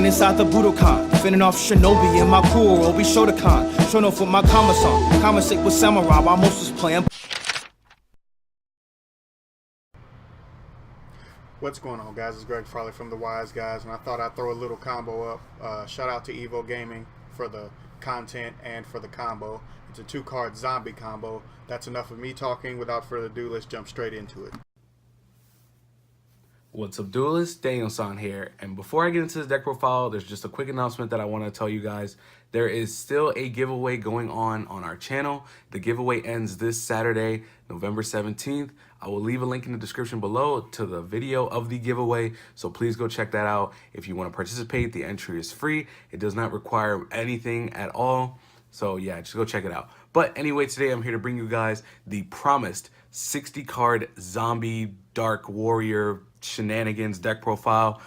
inside the Budokan. Fending off Shinobi and my crew, Obi Shotokan. Showing off with my Kama-san. Conversate with Samurai while most was playing. What's going on, guys? It's Greg Farley from The Wise Guys, and I thought I'd throw a little combo up. Shout out to Evo Gaming for the content and for the combo. It's a 2-card zombie combo. That's enough of me talking. Without further ado, let's jump straight into it. What's up, duelists? Daniel-san here, and before I get into the deck profile, there's just a quick announcement that I want to tell you guys. There is still a giveaway going on our channel. The giveaway ends this Saturday, November 17th. I will leave a link in the description below to the video of the giveaway, so please go check that out. If you want to participate, the entry is free. It does not require anything at all, so yeah, just go check it out. But anyway, today I'm here to bring you guys the promised 60-card zombie dark warrior shenanigans deck profile.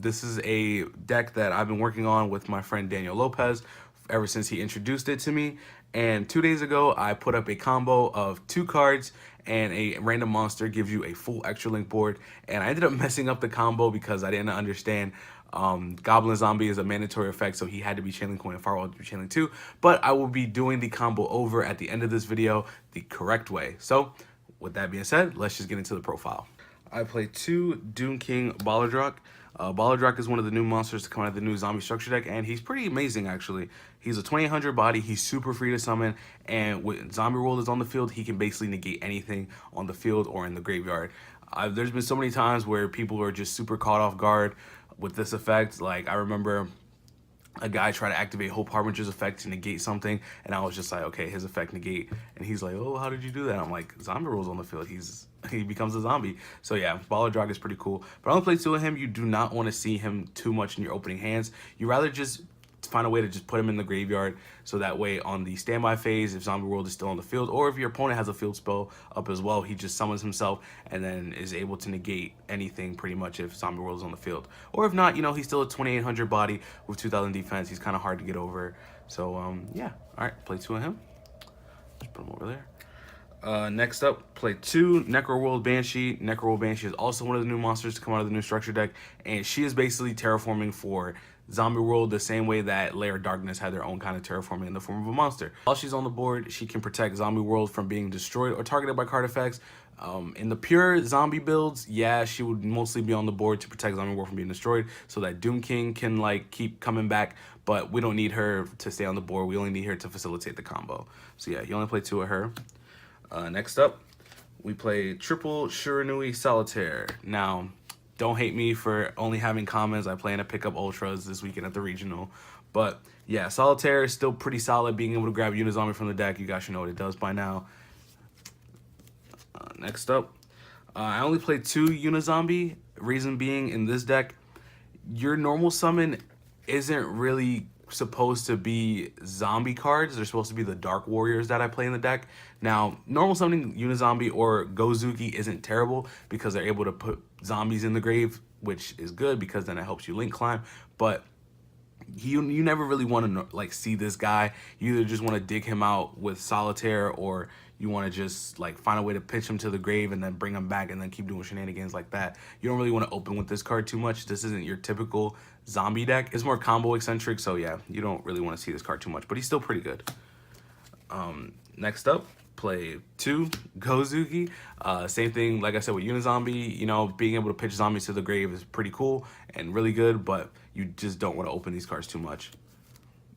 This is a deck that I've been working on with my friend Daniel Lopez ever since he introduced it to me. And 2 days ago, I put up a combo of 2 cards and a random monster, gives you a full extra link board. And I ended up messing up the combo because I didn't understand Goblin Zombie is a mandatory effect, so he had to be Chainlink Coin and Firewall to be Chainlink 2. But I will be doing the combo over at the end of this video the correct way. So with that being said, let's just get into the profile. I play 2 Doom King Druk. Druk is one of the new monsters to come out of the new zombie structure deck, and he's pretty amazing, actually. He's a 2800 body, he's super free to summon, and when Zombie World is on the field, he can basically negate anything on the field or in the graveyard. There's been so many times where people are just super caught off guard with this effect. Like, I remember a guy tried to activate Hope Harbinger's effect to negate something, and I was just like, okay, his effect negate, and he's like, oh, how did you do that? I'm like, Zombie Rule's on the field, he becomes a zombie. So yeah, Druk is pretty cool, but I only play 2 of him. You do not want to see him too much in your opening hands. You rather just find a way to just put him in the graveyard, so that way on the standby phase, if Zombie World is still on the field, or if your opponent has a field spell up as well, he just summons himself and then is able to negate anything pretty much if Zombie World is on the field. Or if not, you know, he's still a 2800 body with 2000 defense. He's kind of hard to get over. So yeah, all right, play 2 of him. Just put him over there. Next up, play 2 Necro World Banshee. Necro World Banshee is also one of the new monsters to come out of the new structure deck, and she is basically terraforming for Zombie World the same way that Lair of Darkness had their own kind of terraforming in the form of a monster. While she's on the board, she can protect Zombie World from being destroyed or targeted by card effects. In the pure zombie builds, yeah, she would mostly be on the board to protect Zombie World from being destroyed, so that Doom King can like keep coming back, but we don't need her to stay on the board. We only need her to facilitate the combo. So yeah, you only play 2 of her. Next up, we play triple Shiranui Solitaire. Now, don't hate me for only having commons. I plan to pick up ultras this weekend at the regional. But yeah, Solitaire is still pretty solid, being able to grab Unizombie from the deck. You guys should know what it does by now. Next up, I only play 2 Unizombie. Reason being, in this deck, your normal summon isn't really supposed to be zombie cards. They're supposed to be the dark warriors that I play in the deck. Now, normal summoning Unizombie or Gozuki isn't terrible because they're able to put zombies in the grave, which is good because then it helps you link climb. But you never really want to like see this guy. You either just want to dig him out with Solitaire, or you want to just like find a way to pitch him to the grave and then bring him back and then keep doing shenanigans like that. You don't really want to open with this card too much. This isn't your typical zombie deck. It's more combo eccentric, so yeah, you don't really want to see this card too much, but he's still pretty good. Next up, play 2 Gozuki. Same thing, like I said, with Unizombie. You know, being able to pitch zombies to the grave is pretty cool and really good, but you just don't want to open these cards too much.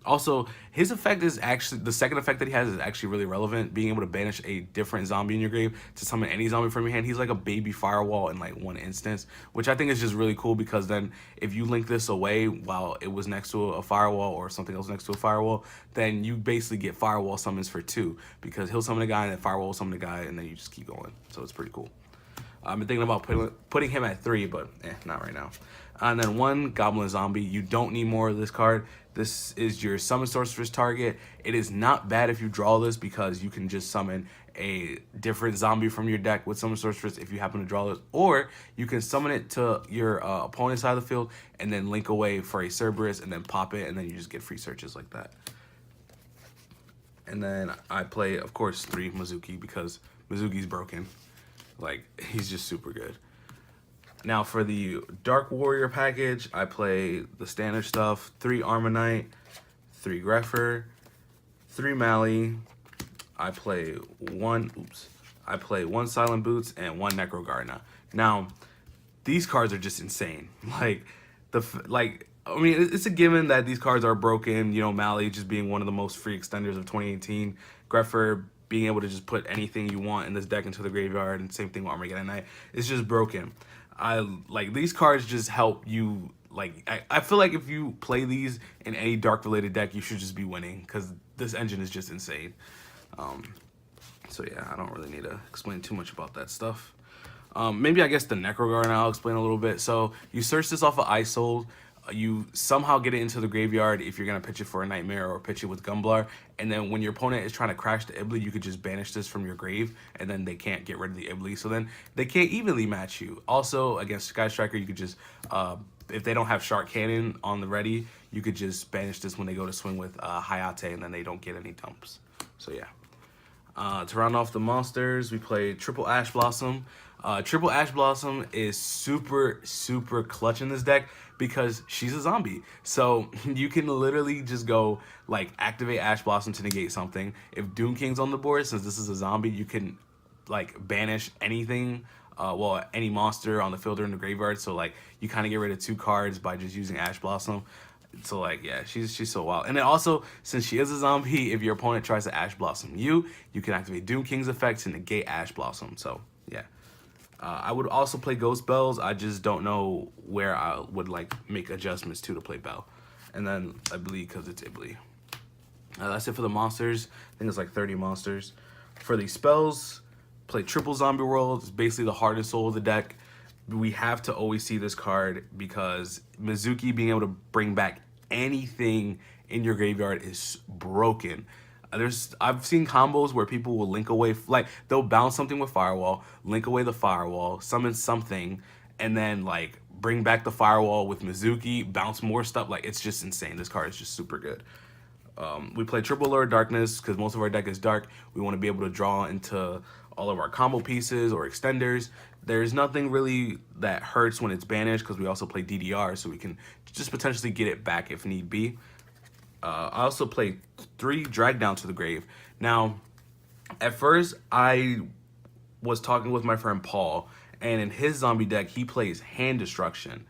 Also, his effect is actually, the second effect that he has is actually really relevant, being able to banish a different zombie in your grave to summon any zombie from your hand. He's like a baby firewall in like 1 instance, which I think is just really cool, because then if you link this away while it was next to a firewall or something else next to a firewall, then you basically get firewall summons for 2, because he'll summon a guy and then firewall will summon a guy, and then you just keep going. So it's pretty cool. I've been thinking about putting him at 3, but not right now. And then 1 Goblin Zombie. You don't need more of this card. This is your summon sorceress target. It is not bad if you draw this, because you can just summon a different zombie from your deck with summon sorceress if you happen to draw this, or you can summon it to your opponent's side of the field and then link away for a Cerberus and then pop it, and then you just get free searches like that. And then I play, of course, 3 Mizuki, because Mizuki's broken. Like, he's just super good. Now for the Dark Warrior package, I play the standard stuff: 3 Armonite, 3 Grepher, 3 Mally. I play one Silent Boots and 1 Necro Gardener. Now, these cards are just insane. I mean, it's a given that these cards are broken. You know, Mally just being one of the most free extenders of 2018. Grepher being able to just put anything you want in this deck into the graveyard, and same thing with Armageddon Knight. It's just broken. I like these cards just help you. Like I feel like if you play these in any dark related deck, you should just be winning because this engine is just insane. So yeah, I don't really need to explain too much about that stuff. Maybe I guess the Necro Garden I'll explain a little bit. So you search this off of iSold. You somehow get it into the graveyard if you're going to pitch it for a Nightmare or pitch it with Gumblar. And then when your opponent is trying to crash the Ibly, you could just banish this from your grave, and then they can't get rid of the Ibly. So then they can't evenly match you. Also, against Sky Striker, you could just, if they don't have Shark Cannon on the ready, you could just banish this when they go to swing with Hayate, and then they don't get any dumps. So yeah. To round off the monsters, we play Triple Ash Blossom. Triple Ash Blossom is super, super clutch in this deck because she's a zombie. So you can literally just go, like, activate Ash Blossom to negate something. If Doom King's on the board, since this is a zombie, you can, like, banish anything, any monster on the field or in the graveyard. So, like, you kind of get rid of 2 cards by just using Ash Blossom. So, like, yeah, she's so wild. And then also, since she is a zombie, if your opponent tries to Ash Blossom you can activate Doom King's effect to negate Ash Blossom. So, yeah. I would also play Ghost Bells. I just don't know where I would, like, make adjustments to play Bell. And then Ibly because it's Ibly. That's it for the monsters. I think it's like 30 monsters. For the spells, play Triple Zombie World. It's basically the heart and soul of the deck. We have to always see this card because Mizuki being able to bring back anything in your graveyard is broken. I've seen combos where people will link away, like they'll bounce something with Firewall, link away the Firewall, summon something, and then like bring back the Firewall with Mizuki, bounce more stuff. Like, it's just insane. This card is just super good. We play Triple Lure Darkness because most of our deck is dark. We want to be able to draw into all of our combo pieces or extenders. There's nothing really that hurts when it's banished because we also play DDR, so we can just potentially get it back if need be. I also play 3 Drag Down to the Grave. Now, at first, I was talking with my friend Paul, and in his zombie deck, he plays Hand Destruction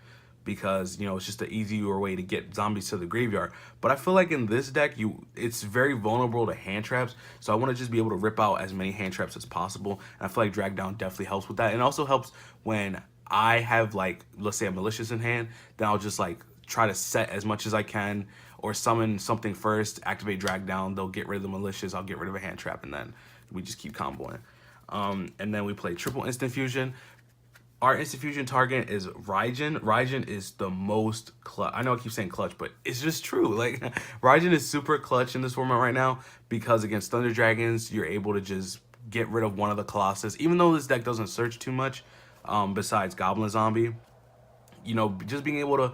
because, you know, it's just an easier way to get zombies to the graveyard. But I feel like in this deck, it's very vulnerable to hand traps, so I want to just be able to rip out as many hand traps as possible, and I feel like Drag Down definitely helps with that. And it also helps when I have, like, let's say a Malicious in hand, then I'll just, like, try to set as much as I can or summon something first, activate Drag Down, they'll get rid of the Malicious, I'll get rid of a hand trap, and then we just keep comboing. And then we play Triple Instant Fusion. Our Instant Fusion target is Raijin. Raijin is the most clutch. I know I keep saying clutch, but it's just true. Like, Raijin is super clutch in this format right now because against Thunder Dragons, you're able to just get rid of one of the Colossus. Even though this deck doesn't search too much, besides Goblin Zombie, you know, just being able to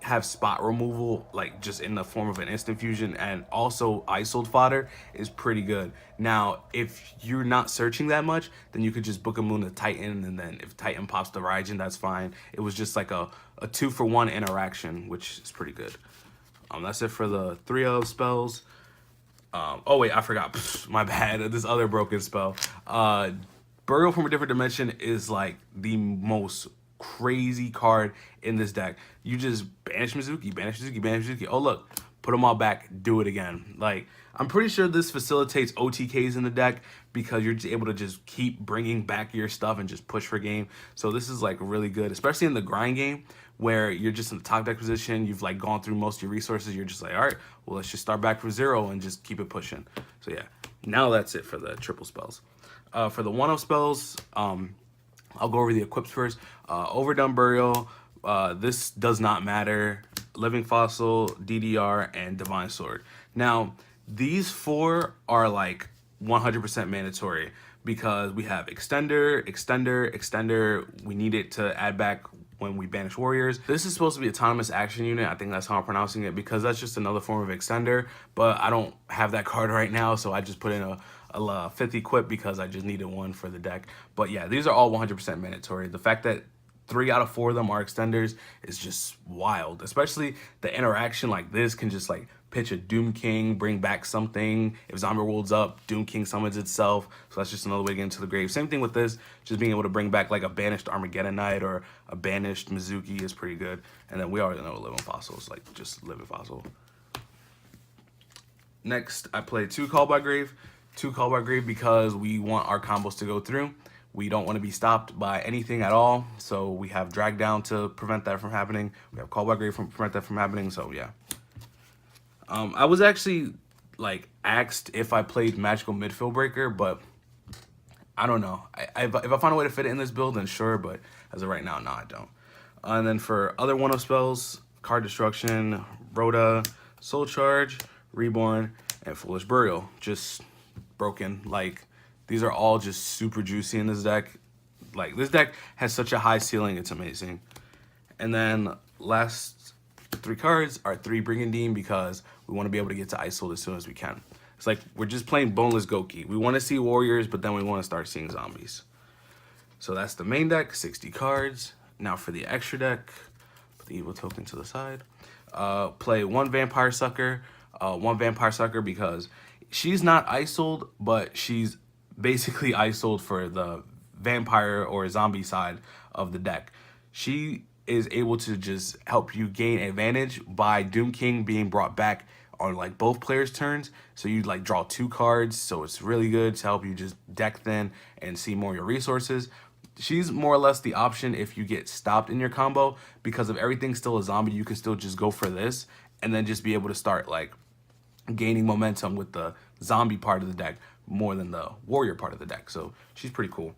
have spot removal, like just in the form of an instant fusion and also isoled fodder is pretty good. Now, if you're not searching that much, then you could just book a moon to Titan, and then if Titan pops the Raijin, that's fine. It was just like a 2-for-1 interaction, which is pretty good. That's it for the 3 of spells. Oh wait, I forgot. My bad. This other broken spell. Burial from a Different Dimension is like the most crazy card in this deck. You just banish Mizuki, banish Mizuki, banish Mizuki. Oh look, put them all back, do it again. Like, I'm pretty sure this facilitates OTKs in the deck because you're just able to just keep bringing back your stuff and just push for game. So this is like really good, especially in the grind game where you're just in the top deck position. You've like gone through most of your resources. You're just like, all right, well, let's just start back from 0 and just keep it pushing. So yeah, now that's it for the triple spells. For the 1-of spells, I'll go over the equips first. Overdone Burial, this does not matter. Living Fossil, DDR, and Divine Sword. Now, these 4 are like 100% mandatory because we have Extender, Extender, Extender. We need it to add back when we banish warriors. This is supposed to be Autonomous Action Unit. I think that's how I'm pronouncing it because that's just another form of Extender, but I don't have that card right now, so I just put in a 5th equip because I just needed one for the deck. But yeah, these are all 100% mandatory. The fact that 3 out of 4 of them are extenders is just wild. Especially the interaction like this can just like pitch a Doom King, bring back something. If Zombie World's up, Doom King summons itself. So that's just another way to get into the grave. Same thing with this, just being able to bring back like a banished Armageddon Knight or a banished Mizuki is pretty good. And then we already know Living Fossils, like just Living Fossil. Next, I play 2 Call by Grave. 2 Call by Grave because we want our combos to go through. We don't want to be stopped by anything at all. So we have Drag Down to prevent that from happening. We have Call by Grave to prevent that from happening. So yeah. I was actually like asked if I played Magical Midfield Breaker, but I don't know. If I find a way to fit it in this build, then sure. But as of right now, no, I don't. And then for other one-of spells, Card Destruction, Rhoda, Soul Charge, Reborn, and Foolish Burial. Just broken. Like, these are all just super juicy in this deck. Like, this deck has such a high ceiling, it's amazing. And then last 3 cards are 3 Brigandine because we want to be able to get to Isolde as soon as we can. It's like we're just playing Boneless Goki. We want to see warriors, but then we want to start seeing zombies. So that's the main deck, 60 cards. Now for the extra deck, put the evil token to the side. Play 1 Vampire Sucker. 1 Vampire Sucker because she's not Isolde, but she's basically Isolde for the vampire or zombie side of the deck. She is able to just help you gain advantage by Doom King being brought back on like both players' turns. So you like draw 2 cards, so it's really good to help you just deck thin and see more of your resources. She's more or less the option if you get stopped in your combo, because if everything's still a zombie, you can still just go for this and then just be able to start like gaining momentum with the zombie part of the deck more than the warrior part of the deck. So she's pretty cool.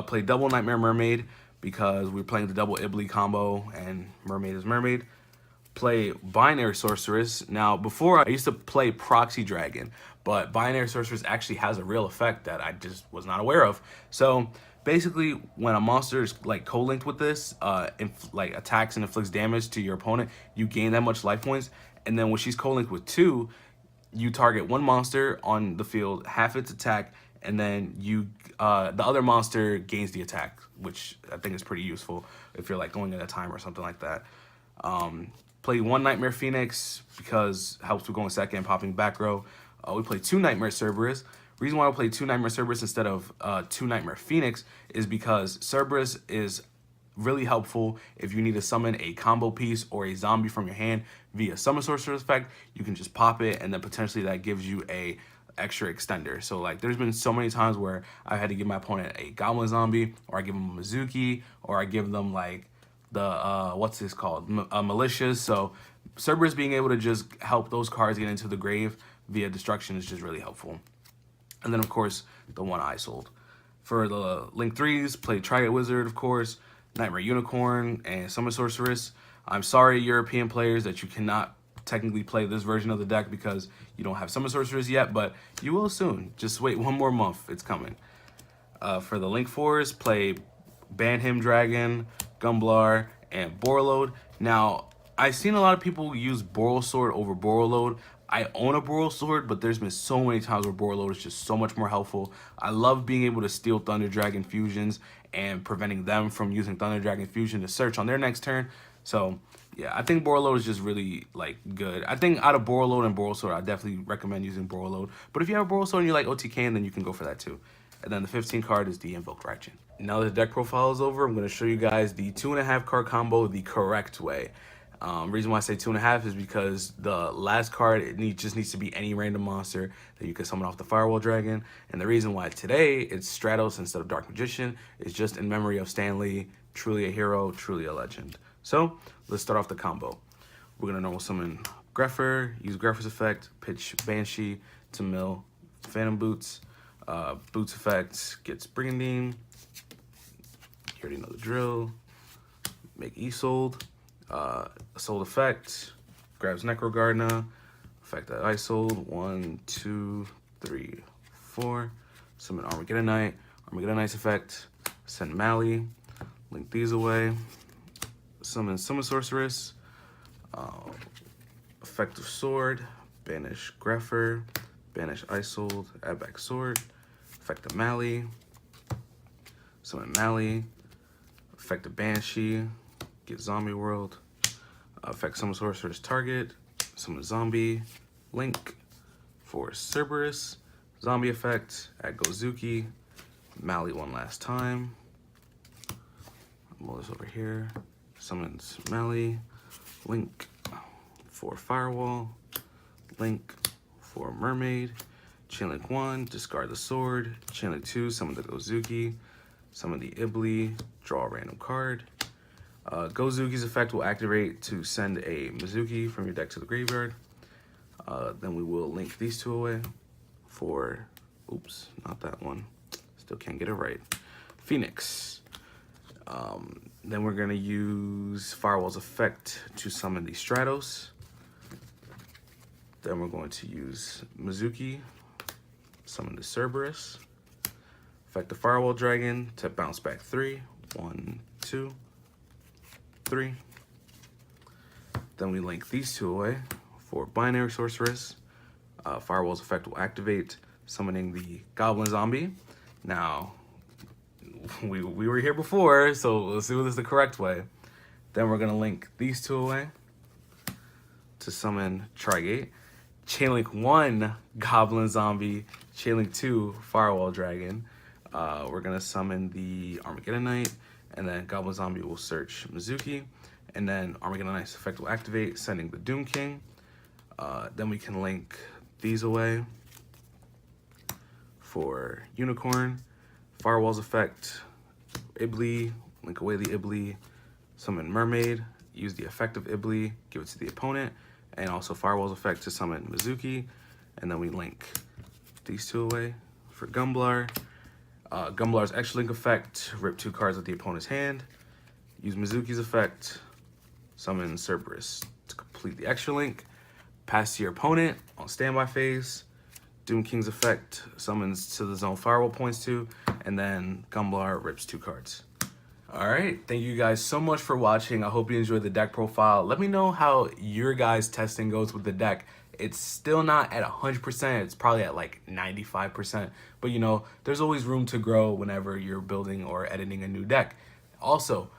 Play double Nightmare Mermaid because we're playing the double Ibli combo and Mermaid is Mermaid. Play Binary Sorceress. Now, before I used to play Proxy Dragon, but Binary Sorceress actually has a real effect that I just was not aware of. So basically, when a monster is like co-linked with this, like attacks and inflicts damage to your opponent, you gain that much life points. And then when she's co-linked with 2, you target 1 monster on the field, half its attack, and then you the other monster gains the attack, which I think is pretty useful if you're like going at a time or something like that. Play 1 Nightmare Phoenix because helps with going second and popping back row. We play 2 Nightmare Cerberus. Reason why I play 2 Nightmare Cerberus instead of 2 Nightmare Phoenix is because Cerberus is really helpful if you need to summon a combo piece or a zombie from your hand via Summon Sorcerer's effect. You can just pop it, and then potentially that gives you a extra extender. So like there's been so many times where I had to give my opponent a Goblin Zombie, or I give them a Mizuki, or I give them like the what's this called, Malicious. So Cerberus being able to just help those cards get into the grave via destruction is just really helpful. And then of course the 1 Isolde. For the Link 3s, play Triad Wizard, of course, Nightmare Unicorn, and Summon Sorceress. I'm sorry, European players, that you cannot technically play this version of the deck because you don't have Summon Sorceress yet, but you will soon. Just wait 1 more month, it's coming. For the Link 4s, play Banham Dragon, Gumblar, and Borreload. Now, I've seen a lot of people use Borrelsword over Borreload. I own a Borrelsword, but there's been so many times where Borreload is just so much more helpful. I love being able to steal Thunder Dragon fusions and preventing them from using Thunder Dragon Fusion to search on their next turn. So yeah, I think Borreload is just really like good. I think out of Borreload and Borrelsword, I definitely recommend using Borreload. But if you have a Borrelsword and you like OTK, then you can go for that too. And then the 15 card is the Invoked Righteous. Now that the deck profile is over, I'm going to show you guys the 2.5 card combo the correct way. Reason why I say 2.5 is because the last card just needs to be any random monster that you can summon off the Firewall Dragon. And the reason why today it's Stratos instead of Dark Magician is just in memory of Stan Lee, truly a hero, truly a legend. So let's start off the combo. We're going to normal summon Grepher, use Grepher's effect, pitch Banshee to mill Phantom Boots. Boots effect gets Brigandine. You already know the drill. Make Isolde. Isolde effect grabs Necro Gardener. Effect that Isolde. 1, 2, 3, 4. Summon Armageddon Knight. Armageddon Knight's effect. Send Mally. Link these away. Summon Sorceress. Effect of Sword. Banish Grepher. Banish Isolde. Add back Sword. Effect of Mally. Summon Mally. Affect the Banshee, get Zombie World. Affect summon sorcerer's target, summon zombie, link for Cerberus, zombie effect, add Gozuki, Mally one last time. Move this over here, summons Mally, link for Firewall, link for Mermaid, Chain Link 1, discard the sword, Chain Link 2, summon the Gozuki, summon the Ibli, draw a random card. Gozuki's effect will activate to send a Mizuki from your deck to the graveyard. Then we will link these two away for, oops, not that one. Still can't get it right. Phoenix. Then we're gonna use Firewall's effect to summon the Stratos. Then we're going to use Mizuki, summon the Cerberus. Affect the Firewall Dragon to bounce back 3. 1, 2, 3. Then we link these two away for Binary Sorceress. Firewall's effect will activate, summoning the Goblin Zombie. Now, we were here before, so let's see what is the correct way. Then we're gonna link these two away to summon Trigate. Chain Link 1 Goblin Zombie, Chain Link 2 Firewall Dragon. We're gonna summon the Armageddon Knight, and then Goblin Zombie will search Mizuki, and then Armageddon Knight's effect will activate, sending the Doom King. Then we can link these away for Unicorn. Firewall's effect, Ibli, link away the Ibli, summon Mermaid, use the effect of Ibli, give it to the opponent, and also Firewall's effect to summon Mizuki, and then we link these two away for Gumblar. Gumblar's extra link effect, rip 2 cards with the opponent's hand, use Mizuki's effect, summon Cerberus to complete the extra link, pass to your opponent on standby phase, Doom King's effect summons to the zone Firewall points to, and then Gumblar rips 2 cards. All right, thank you guys so much for watching. I hope you enjoyed the deck profile. Let me know how your guys' testing goes with the deck. It's still not at 100%, it's probably at like 95%, but you know, there's always room to grow whenever you're building or editing a new deck. Also,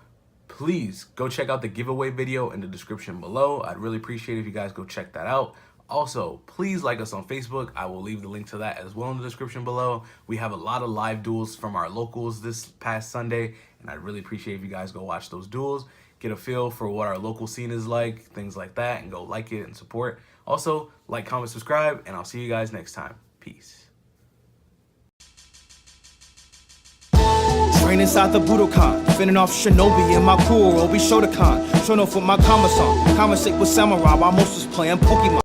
please go check out the giveaway video in the description below. I'd really appreciate if you guys go check that out. Also, please like us on Facebook. I will leave the link to that as well in the description below. We have a lot of live duels from our locals this past Sunday, and I'd really appreciate if you guys go watch those duels, get a feel for what our local scene is like, things like that, and go like it and support. Also, like, comment, subscribe, and I'll see you guys next time. Peace. Train inside the Budokan, fending off Shinobi and my crew, Obi Shotokan. Showing off with my Kama-san, conversate with Samurai while most was playing Pokemon.